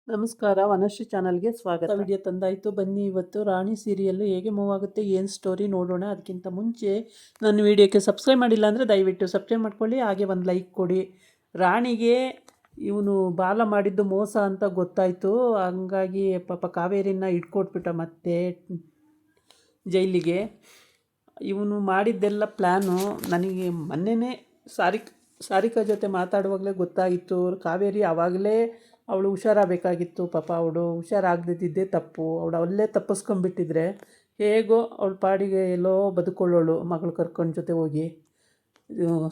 ನಮಸ್ಕಾರ, ವನಶ್ರೀ ಚಾನಲ್ಗೆ ಸ್ವಾಗತ. ವಿಡಿಯೋ ತಂದಾಯಿತು. ಬನ್ನಿ ಇವತ್ತು ರಾಣಿ ಸೀರಿಯಲ್ಲು ಹೇಗೆ ಮೂವ್ ಆಗುತ್ತೆ, ಏನು ಸ್ಟೋರಿ ನೋಡೋಣ. ಅದಕ್ಕಿಂತ ಮುಂಚೆ ನನ್ನ ವಿಡಿಯೋಕ್ಕೆ ಸಬ್ಸ್ಕ್ರೈಬ್ ಮಾಡಿಲ್ಲ ಅಂದರೆ ದಯವಿಟ್ಟು ಸಬ್ಸ್ಕ್ರೈಬ್ ಮಾಡ್ಕೊಳ್ಳಿ, ಹಾಗೆ ಒಂದು ಲೈಕ್ ಕೊಡಿ. ರಾಣಿಗೆ ಇವನು ಬಾಲ ಮಾಡಿದ್ದು ಮೋಸ ಅಂತ ಗೊತ್ತಾಯಿತು. ಹಂಗಾಗಿ ಪಾಪ ಕಾವೇರಿನ ಇಟ್ಕೊಟ್ಬಿಟ್ಟ ಮತ್ತೆ ಜೈಲಿಗೆ. ಇವನು ಮಾಡಿದ್ದೆಲ್ಲ ಪ್ಲ್ಯಾನು ನನಗೆ ಮೊನ್ನೆನೇ ಸಾರಿಕಾ ಜೊತೆ ಮಾತಾಡುವಾಗಲೇ ಗೊತ್ತಾಗಿತ್ತು. ಕಾವೇರಿ ಆವಾಗಲೇ ಅವಳು ಹುಷಾರಾಗಬೇಕಾಗಿತ್ತು. ಪಾಪ ಅವಳು ಹುಷಾರಾಗದಿದ್ದೇ ತಪ್ಪು. ಅವಳು ಅಲ್ಲೇ ತಪ್ಪಿಸ್ಕೊಂಡ್ಬಿಟ್ಟಿದ್ರೆ ಹೇಗೋ ಅವಳ ಪಾಡಿಗೆ ಎಲ್ಲೋ ಬದುಕೊಳ್ಳೋಳು ಮಗಳು ಕರ್ಕೊಂಡು ಜೊತೆ ಹೋಗಿ.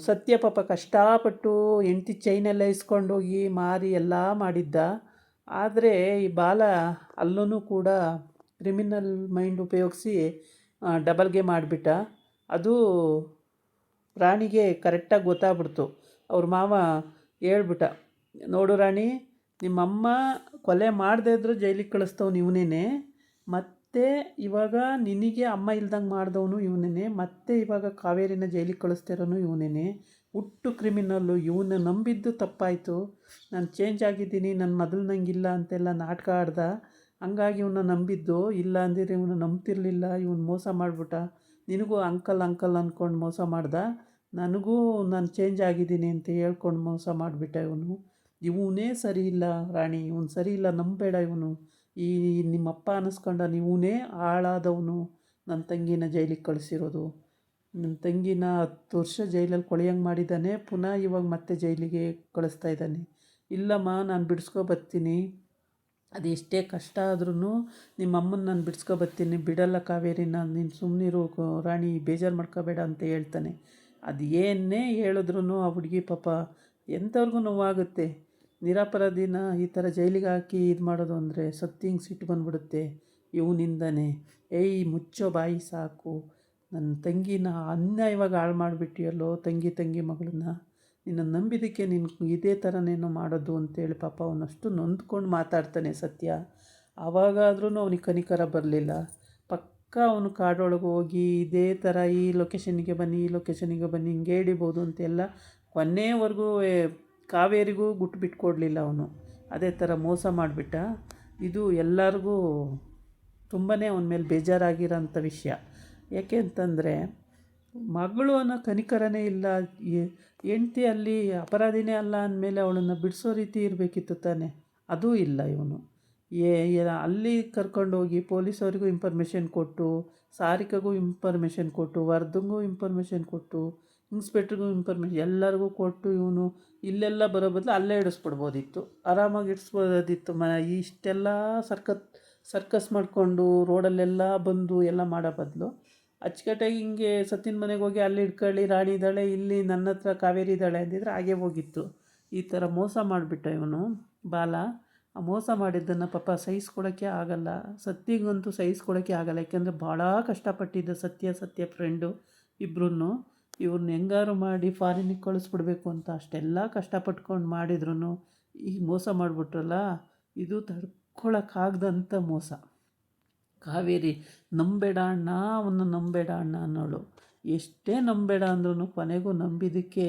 ಸತ್ಯ ಪಾಪ ಕಷ್ಟಪಟ್ಟು ಹೆಂಡತಿ ಚೈನೆಲ್ಲ ಇಸ್ಕೊಂಡೋಗಿ ಮಾರಿ ಎಲ್ಲ ಮಾಡಿದ್ದ. ಆದರೆ ಈ ಬಾಲ ಅಲ್ಲೂ ಕೂಡ ಕ್ರಿಮಿನಲ್ ಮೈಂಡ್ ಉಪಯೋಗಿಸಿ ಡಬಲ್ಗೆ ಮಾಡಿಬಿಟ್ಟ. ಅದು ರಾಣಿಗೆ ಕರೆಕ್ಟಾಗಿ ಗೊತ್ತಾಗ್ಬಿಡ್ತು. ಅವ್ರ ಮಾವ ಹೇಳ್ಬಿಟ್ಟ, ನೋಡು ರಾಣಿ, ನಿಮ್ಮಮ್ಮ ಕೊಲೆ ಮಾಡದೇ ಇದ್ರೂ ಜೈಲಿಗೆ ಕಳಿಸ್ತವ್ನು ಇವನೇ, ಮತ್ತು ಇವಾಗ ನಿನಗೆ ಅಮ್ಮ ಇಲ್ದಂಗೆ ಮಾಡಿದವನು ಇವನೇ, ಮತ್ತು ಇವಾಗ ಕಾವೇರಿನ ಜೈಲಿಗೆ ಕಳಿಸ್ತಿರೋನು ಇವನೇ. ಹುಟ್ಟು ಕ್ರಿಮಿನಲ್ಲು. ಇವನು ನಂಬಿದ್ದು ತಪ್ಪಾಯಿತು. ನಾನು ಚೇಂಜ್ ಆಗಿದ್ದೀನಿ, ನನ್ನ ಮೊದಲಿನಂಗಿಲ್ಲ ಅಂತೆಲ್ಲ ನಾಟಕ ಆಡ್ದ. ಹಂಗಾಗಿ ಇವನ್ನ ನಂಬಿದ್ದು. ಇಲ್ಲ ಅಂದಿದ್ರೆ ಇವನು ನಂಬ್ತಿರ್ಲಿಲ್ಲ. ಇವನು ಮೋಸ ಮಾಡಿಬಿಟ್ಟ. ನಿನಗೂ ಅಂಕಲ್ ಅಂದ್ಕೊಂಡು ಮೋಸ ಮಾಡ್ದ. ನನಗೂ ನಾನು ಚೇಂಜ್ ಆಗಿದ್ದೀನಿ ಅಂತ ಹೇಳ್ಕೊಂಡು ಮೋಸ ಮಾಡಿಬಿಟ್ಟ ಇವನು. ಇವನೇ ಸರಿ ಇಲ್ಲ ರಾಣಿ, ಇವನು ಸರಿ ಇಲ್ಲ, ನಂಬೇಡ. ಇವನು ಈ ನಿಮ್ಮಪ್ಪ ಅನ್ನಿಸ್ಕೊಂಡ ಇವನೇ ಹಾಳಾದವನು. ನನ್ನ ತಂಗಿನ ಜೈಲಿಗೆ ಕಳಿಸಿರೋದು. ನನ್ನ ತಂಗಿನ 10 ವರ್ಷ ಜೈಲಲ್ಲಿ ಕೊಳೆಯಂಗೆ ಮಾಡಿದ್ದಾನೆ. ಪುನಃ ಇವಾಗ ಮತ್ತೆ ಜೈಲಿಗೆ ಕಳಿಸ್ತಾ ಇದ್ದಾನೆ. ಇಲ್ಲಮ್ಮ, ನಾನು ಬಿಡಿಸ್ಕೊಬರ್ತೀನಿ, ಅದು ಎಷ್ಟೇ ಕಷ್ಟ ಆದ್ರೂ ನಿಮ್ಮಮ್ಮನ ನಾನು ಬಿಡಿಸ್ಕೊಬರ್ತೀನಿ, ಬಿಡಲ್ಲ ಕಾವೇರಿನ, ನೀನು ಸುಮ್ಮನಿರು ರಾಣಿ, ಬೇಜಾರು ಮಾಡ್ಕೋಬೇಡ ಅಂತ ಹೇಳ್ತಾನೆ. ಅದು ಏನೇ ಹೇಳಿದ್ರೂ ಆ ಹುಡುಗಿ ಪಾಪ ಎಂಥವ್ರಿಗೂ ನೋವಾಗುತ್ತೆ. ನಿರಪರಾಧಿನ ಈ ಥರ ಜೈಲಿಗೆ ಹಾಕಿ ಇದು ಮಾಡೋದು ಅಂದರೆ ಸತ್ತಿಂಗ್ ಸಿಟ್ಟು ಬಂದ್ಬಿಡುತ್ತೆ ಇವನಿಂದನೇ. ಏಯ್ ಮುಚ್ಚೋ ಬಾಯಿ ಸಾಕು, ನನ್ನ ತಂಗಿನ ಅನ್ಯಾಯವಾಗಿ ಹಾಳು ಮಾಡಿಬಿಟ್ಟಿಯಲ್ಲೋ, ತಂಗಿ ಮಗಳನ್ನ, ನಿನ್ನ ನಂಬಿದ್ದಕ್ಕೆ ನೀನು ಇದೇ ಥರನೇನೋ ಮಾಡೋದು ಅಂತೇಳಿ ಪಾಪ ಅವನಷ್ಟು ನೊಂದ್ಕೊಂಡು ಮಾತಾಡ್ತಾನೆ ಸತ್ಯ. ಆವಾಗಾದ್ರೂ ಅವನಿಗೆ ಕನಿಕರ ಬರಲಿಲ್ಲ. ಪಕ್ಕ ಅವನು ಕಾಡೊಳಗೆ ಹೋಗಿ ಇದೇ ಥರ ಈ ಲೊಕೇಶನಿಗೆ ಬನ್ನಿ ಹಿಂಗೆ ಹಿಡಿಬೋದು ಅಂತೆಲ್ಲ ಕೊನೆವರೆಗೂ ಕಾವೇರಿಗೂ ಗುಟ್ಟು ಬಿಟ್ಕೊಡ್ಲಿಲ್ಲ ಅವನು. ಅದೇ ಥರ ಮೋಸ ಮಾಡಿಬಿಟ್ಟ. ಇದು ಎಲ್ಲರಿಗೂ ತುಂಬಾ ಅವನ ಮೇಲೆ ಬೇಜಾರಾಗಿರೋಂಥ ವಿಷಯ. ಯಾಕೆ ಅಂತಂದರೆ ಮಗಳು ಅನ್ನೋ ಕನಿಕರನೇ ಇಲ್ಲ. ಹೆಂಡ್ತಿ ಅಲ್ಲಿ ಅಪರಾಧಿನೇ ಅಲ್ಲ ಅಂದಮೇಲೆ ಅವಳನ್ನು ಬಿಡಿಸೋ ರೀತಿ ಇರಬೇಕಿತ್ತು ತಾನೆ, ಅದೂ ಇಲ್ಲ ಇವನು. ಅಲ್ಲಿ ಕರ್ಕೊಂಡೋಗಿ ಪೊಲೀಸವರಿಗೂ ಇನ್ಫಾರ್ಮೇಷನ್ ಕೊಟ್ಟು, ಸಾರಿಕಾಗೂ ಇನ್ಫಾರ್ಮೇಷನ್ ಕೊಟ್ಟು, ವರ್ಧಂಗೂ ಇನ್ಫಾರ್ಮೇಷನ್ ಕೊಟ್ಟು, ಇನ್ಸ್ಪೆಕ್ಟ್ರಿಗೂ ಇನ್ಫಾರ್ಮೇಷನ್ ಎಲ್ಲರಿಗೂ ಕೊಟ್ಟು ಇವನು ಇಲ್ಲೆಲ್ಲ ಬರೋ ಬದಲು ಅಲ್ಲೇ ಇಡಿಸ್ಬಿಡ್ಬೋದಿತ್ತು, ಆರಾಮಾಗಿ ಇಡಿಸ್ಬೋದಿತ್ತು. ಇಷ್ಟೆಲ್ಲ ಸರ್ಕಸ್ ಮಾಡಿಕೊಂಡು ರೋಡಲ್ಲೆಲ್ಲ ಬಂದು ಎಲ್ಲ ಮಾಡೋ ಬದಲು ಅಚ್ಚುಕಟ್ಟಾಗಿ ಹಿಂಗೆ ಸತ್ತಿನ ಮನೆಗೆ ಹೋಗಿ ಅಲ್ಲಿ ಇಟ್ಕೊಳ್ಳಿ, ರಾಣಿ ಇದ್ದಾಳೆ, ಇಲ್ಲಿ ನನ್ನ ಹತ್ರ ಕಾವೇರಿ ಇದ್ದಾಳೆ ಅಂದಿದ್ರೆ ಹಾಗೆ ಹೋಗಿತ್ತು. ಈ ಥರ ಮೋಸ ಮಾಡಿಬಿಟ್ಟ ಇವನು ಬಾಲ. ಆ ಮೋಸ ಮಾಡಿದ್ದನ್ನು ಪಾಪ ಸಹಿಸ್ಕೊಳೋಕ್ಕೆ ಆಗಲ್ಲ. ಸತ್ಯಗಂತೂ ಸಹಿಸ್ಕೊಳೋಕ್ಕೆ ಆಗಲ್ಲ. ಯಾಕೆಂದರೆ ಭಾಳ ಕಷ್ಟಪಟ್ಟಿದ್ದ ಸತ್ಯ ಫ್ರೆಂಡು ಇಬ್ಬರೂ. ಇವ್ರನ್ನ ಹೆಂಗಾರು ಮಾಡಿ ಫಾರಿನಿಗೆ ಕಳಿಸ್ಬಿಡ್ಬೇಕು ಅಂತ ಅಷ್ಟೆಲ್ಲ ಕಷ್ಟಪಟ್ಕೊಂಡು ಮಾಡಿದ್ರು ಈಗ ಮೋಸ ಮಾಡಿಬಿಟ್ರಲ್ಲ, ಇದು ತಡ್ಕೊಳಕ್ಕಾಗ್ದಂಥ ಮೋಸ. ಕಾವೇರಿ ನಂಬೇಡ ಅಣ್ಣ, ಅವನು ನಂಬೇಡ ಅಣ್ಣ ಅನ್ನೋಳು. ಎಷ್ಟೇ ನಂಬೇಡ ಅಂದ್ರೂ ಕೊನೆಗೂ ನಂಬಿದ್ದಕ್ಕೆ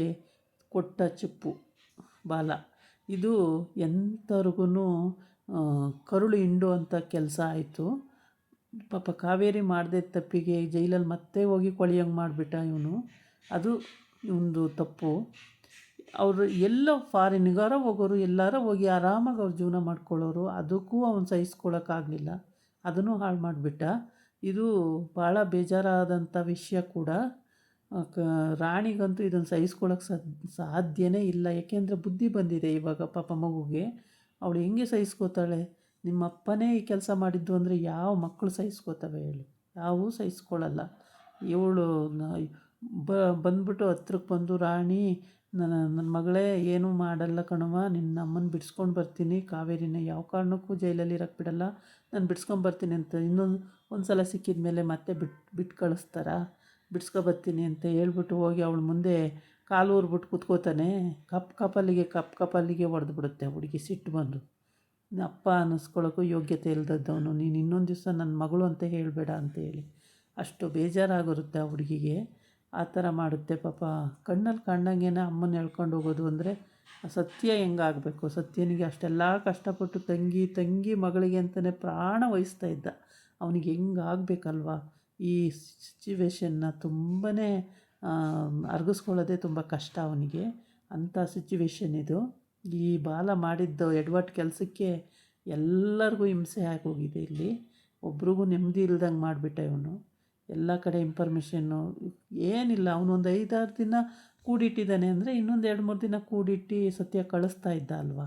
ಕೊಟ್ಟ ಚಿಪ್ಪು ಬಾಲ. ಇದು ಎಂಥವ್ರಿಗೂ ಕರುಳು ಹಿಂಡು ಅಂತ ಕೆಲಸ ಆಯಿತು. ಪಾಪ ಕಾವೇರಿ ಮಾಡದೆ ತಪ್ಪಿಗೆ ಜೈಲಲ್ಲಿ ಮತ್ತೆ ಹೋಗಿ ಕೊಳೆಯಂಗೆ ಮಾಡಿಬಿಟ್ಟ ಇವನು. ಅದು ಇವನದು ತಪ್ಪು. ಅವರು ಎಲ್ಲೋ ಫಾರಿನ್ಗಾರ ಹೋಗೋರು, ಎಲ್ಲಾರ ಹೋಗಿ ಆರಾಮಾಗಿ ಅವ್ರು ಜೀವನ ಮಾಡ್ಕೊಳ್ಳೋರು, ಅದಕ್ಕೂ ಅವನು ಸಹಿಸ್ಕೊಳ್ಳೋಕ್ಕಾಗಲಿಲ್ಲ, ಅದನ್ನು ಹಾಳು ಮಾಡಿಬಿಟ್ಟ. ಇದು ಭಾಳ ಬೇಜಾರಾದಂಥ ವಿಷಯ ಕೂಡ. ರಾಣಿಗಂತೂ ಇದನ್ನು ಸಹಿಸ್ಕೊಳ್ಳೋಕೆ ಸಾಧ್ಯನೇ ಇಲ್ಲ. ಏಕೆಂದರೆ ಬುದ್ಧಿ ಬಂದಿದೆ ಇವಾಗ ಪಾಪ ಮಗುಗೆ. ಅವಳು ಹೆಂಗೆ ಸಹಿಸ್ಕೋತಾಳೆ? ನಿಮ್ಮಪ್ಪನೇ ಈ ಕೆಲಸ ಮಾಡಿದ್ದು ಅಂದರೆ ಯಾವ ಮಕ್ಕಳು ಸಹಿಸ್ಕೋತವೆ ಹೇಳಿ? ಯಾವೂ ಸಹಿಸ್ಕೊಳ್ಳಲ್ಲ. ಇವಳು ಬಂದ್ಬಿಟ್ಟು ಹತ್ರಕ್ಕೆ ಬಂದು, ರಾಣಿ, ನನ್ನ ಮಗಳೇ ಏನೂ ಮಾಡಲ್ಲ ಕಣವ, ನಿನ್ನ ಅಮ್ಮನ ಬಿಡಿಸ್ಕೊಂಡು ಬರ್ತೀನಿ, ಕಾವೇರಿನ ಯಾವ ಕಾರಣಕ್ಕೂ ಜೈಲಲ್ಲಿ ಇರೋಕ್ಕೆ ಬಿಡಲ್ಲ, ನಾನು ಬಿಡಿಸ್ಕೊಂಬರ್ತೀನಿ ಅಂತ ಒಂದು ಸಲ ಸಿಕ್ಕಿದ ಮೇಲೆ ಮತ್ತೆ ಬಿಟ್ಟು ಕಳಿಸ್ತಾರ? ಬಿಡಿಸ್ಕೊಬರ್ತೀನಿ ಅಂತ ಹೇಳ್ಬಿಟ್ಟು ಹೋಗಿ ಅವಳ ಮುಂದೆ ಕಾಲು ಊರ್ಬಿಟ್ಟು ಕೂತ್ಕೋತಾನೆ. ಕಪ್ಪಲ್ಲಿಗೆ ಹೊಡೆದು ಬಿಡುತ್ತೆ ಹುಡುಗಿ. ಸಿಟ್ಟು ಬಂದು, ಅಪ್ಪ ಅನ್ನಿಸ್ಕೊಳ್ಳೋಕ್ಕೂ ಯೋಗ್ಯತೆ ಇಲ್ದದ್ದವನು, ನೀನು ಇನ್ನೊಂದು ದಿವಸ ನನ್ನ ಮಗಳು ಅಂತ ಹೇಳಬೇಡ ಅಂತೇಳಿ ಅಷ್ಟು ಬೇಜಾರಾಗಿರುತ್ತೆ ಆ ಹುಡುಗಿಗೆ. ಆ ಥರ ಮಾಡುತ್ತೆ ಪಾಪ. ಕಣ್ಣಲ್ಲಿ ಕಂಡಂಗೆ ಅಮ್ಮನ ಹೇಳ್ಕೊಂಡು ಹೋಗೋದು ಅಂದರೆ ಸತ್ಯ ಹೆಂಗಾಗಬೇಕು, ಸತ್ಯನಿಗೆ ಅಷ್ಟೆಲ್ಲ ಕಷ್ಟಪಟ್ಟು ತಂಗಿ ಮಗಳಿಗೆ ಅಂತಲೇ ಪ್ರಾಣ ವಹಿಸ್ತಾ ಇದ್ದ. ಅವನಿಗೆ ಹೆಂಗಾಗಬೇಕಲ್ವ ಈ ಸಿಚುವೇಶನ್ನ ತುಂಬಾ ಅರ್ಗಿಸ್ಕೊಳ್ಳೋದೇ ತುಂಬ ಕಷ್ಟ ಅವನಿಗೆ. ಅಂಥ ಸಿಚುವೇಶನ್ ಇದು. ಈ ಬಾಲ ಮಾಡಿದ್ದು ಎಡವಟ್ಟು ಕೆಲಸಕ್ಕೆ ಎಲ್ಲರಿಗೂ ಹಿಂಸೆ ಆಗೋಗಿದೆ. ಇಲ್ಲಿ ಒಬ್ರಿಗೂ ನೆಮ್ಮದಿ ಇಲ್ದಂಗೆ ಮಾಡಿಬಿಟ್ಟ ಇವನು. ಎಲ್ಲ ಕಡೆ ಇನ್ಫಾರ್ಮೇಷನ್ನು ಏನಿಲ್ಲ. ಅವನೊಂದು 5-6 ದಿನ ಕೂಡಿಟ್ಟಿದ್ದಾನೆ ಅಂದರೆ ಇನ್ನೊಂದು 2-3 ದಿನ ಕೂಡಿಟ್ಟು ಸತ್ಯ ಕಳಿಸ್ತಾ ಇದ್ದ ಅಲ್ವಾ.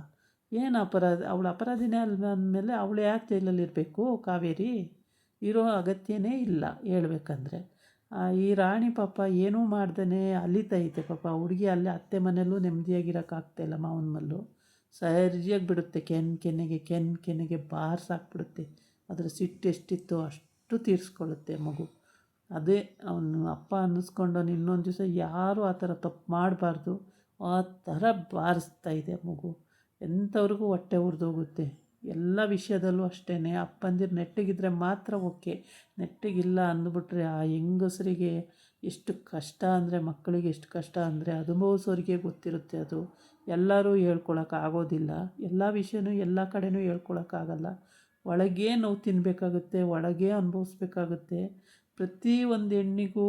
ಏನು ಅಪರಾಧ, ಅವಳು ಅಪರಾಧಿನೇ ಅಲ್ವ ಅಂದಮೇಲೆ ಅವಳು ಯಾಕೆ ಜೈಲಲ್ಲಿರಬೇಕು ಕಾವೇರಿ? ಇರೋ ಅಗತ್ಯನೇ ಇಲ್ಲ ಹೇಳ್ಬೇಕಂದ್ರೆ. ಈ ರಾಣಿ ಪಾಪ ಏನೂ ಮಾಡ್ದೇ ಅಲಿತೈತೆ ಪಾಪ. ಹುಡುಗಿ ಅಲ್ಲೇ ಅತ್ತೆ ಮನೆಯಲ್ಲೂ ನೆಮ್ಮದಿಯಾಗಿರೋಕ್ಕಾಗ್ತಾಯಿಲ್ಲ. ಮಾವನ ಮಲ್ಲು ಸರಿಯಾಗಿ ಬಿಡುತ್ತೆ, ಕೆನ್ನೆಗೆ ಬಾರ್ಸಾಕ್ಬಿಡುತ್ತೆ. ಅದರ ಸಿಟ್ಟು ಎಷ್ಟಿತ್ತು ಅಷ್ಟು ತೀರಿಸ್ಕೊಳ್ಳುತ್ತೆ ಮಗು. ಅದೇ ಅವನು ಅಪ್ಪ ಅನ್ನಿಸ್ಕೊಂಡವನು ಇನ್ನೊಂದು ದಿವಸ ಯಾರೂ ಆ ಥರ ತಪ್ಪು ಮಾಡಬಾರ್ದು, ಆ ಥರ ಬಾರಿಸ್ತಾ ಇದೆ ಮಗು. ಎಂಥವ್ರಿಗೂ ಹೊಟ್ಟೆ ಉರಿದೋಗುತ್ತೆ. ಎಲ್ಲ ವಿಷಯದಲ್ಲೂ ಅಷ್ಟೇ. ಅಪ್ಪಂದಿರು ನೆಟ್ಟಗಿದ್ರೆ ಮಾತ್ರ ಓಕೆ, ನೆಟ್ಟಗಿಲ್ಲ ಅಂದ್ಬಿಟ್ರೆ ಆ ಹೆಂಗಸರಿಗೆ ಎಷ್ಟು ಕಷ್ಟ ಅಂದರೆ, ಮಕ್ಕಳಿಗೆ ಎಷ್ಟು ಕಷ್ಟ ಅಂದರೆ ಅನುಭವಿಸೋರಿಗೆ ಗೊತ್ತಿರುತ್ತೆ. ಅದು ಎಲ್ಲರೂ ಹೇಳ್ಕೊಳಕ್ಕಾಗೋದಿಲ್ಲ. ಎಲ್ಲ ವಿಷಯನೂ ಎಲ್ಲ ಕಡೆನೂ ಹೇಳ್ಕೊಳಕ್ಕಾಗಲ್ಲ. ಒಳಗೇ ನೋವು ತಿನ್ನಬೇಕಾಗುತ್ತೆ, ಒಳಗೇ ಅನುಭವಿಸ್ಬೇಕಾಗುತ್ತೆ. ಪ್ರತಿ ಒಂದು ಹೆಣ್ಣಿಗೂ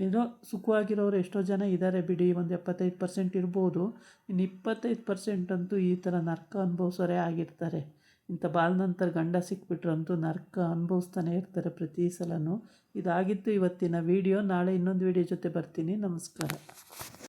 ಏನೋ ಸುಖವಾಗಿರೋರು ಎಷ್ಟೋ ಜನ ಇದ್ದಾರೆ ಬಿಡಿ, ಒಂದು 75% ಇರ್ಬೋದು. ಇನ್ನು 25% ಅಂತೂ ಈ ಥರ ನರ್ಕ ಅನುಭವಿಸೋರೇ ಆಗಿರ್ತಾರೆ. ಇಂಥ ಬಾಲ್ನಂತರ ಗಂಡ ಸಿಕ್ಬಿಟ್ರಂತೂ ನರ್ಕ ಅನುಭವಿಸ್ತಾನೆ ಇರ್ತಾರೆ ಪ್ರತಿ ಸಲನೂ. ಇದಾಗಿತ್ತು ಇವತ್ತಿನ ವೀಡಿಯೋ. ನಾಳೆ ಇನ್ನೊಂದು ವೀಡಿಯೋ ಜೊತೆ ಬರ್ತೀನಿ. ನಮಸ್ಕಾರ.